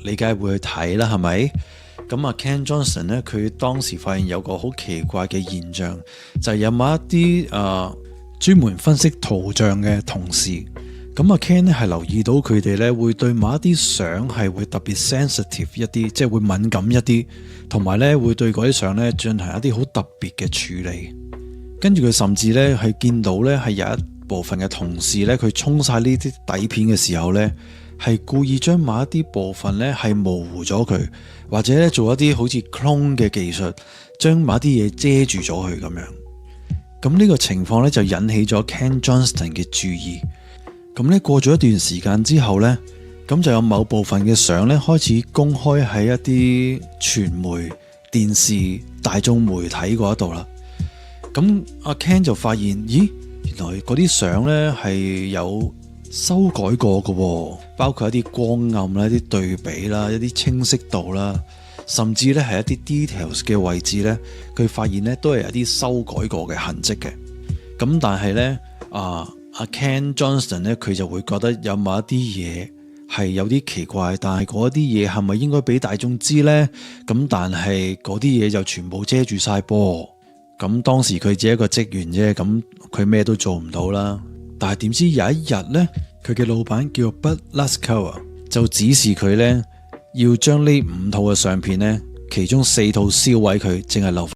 你梗係會去睇啦，係咪？咁啊，Ken Johnston 咧，佢當時發現有個好奇怪嘅現象，就係有某一啲專門分析圖像嘅同事，咁啊 Ken 咧係留意到佢哋咧會對某一啲相係會特別 sensitive 一啲，即係會敏感一啲，同埋咧會對嗰啲相咧進行一啲好特別嘅處理。跟住佢甚至咧係見到咧係有一部分嘅同事咧，佢沖晒呢啲底片嘅時候咧，係故意將某一啲部分咧係模糊咗佢，或者咧做一啲好似 clone 嘅技術，將某一啲嘢遮住咗佢咁樣。咁呢個情況咧就引起咗 Ken Johnston 嘅注意。咁咧過咗一段時間之後咧，咁就有某部分嘅相咧開始公開喺一啲傳媒、電視、大眾媒體嗰度啦。咁阿 Ken 就發現，咦，原來嗰啲相咧係有修改過嘅，包括一啲光暗啦、一啲對比啦、一啲清晰度啦，甚至咧係一啲 details 嘅位置咧，佢發現咧都係有啲修改過嘅痕跡嘅。咁但係咧，阿 Ken Johnston 咧，佢就會覺得有某一啲嘢係有啲奇怪，但係嗰啲嘢係咪應該俾大眾知咧？咁但係嗰啲嘢就全部遮住晒噃。咁當時佢只係一個職員啫，咁佢咩都做唔到啦。但係點知有一日咧，佢嘅老闆叫 Bud Laskow 就指示佢咧，要將呢5套嘅相片咧，其中4套燒毀佢，淨係留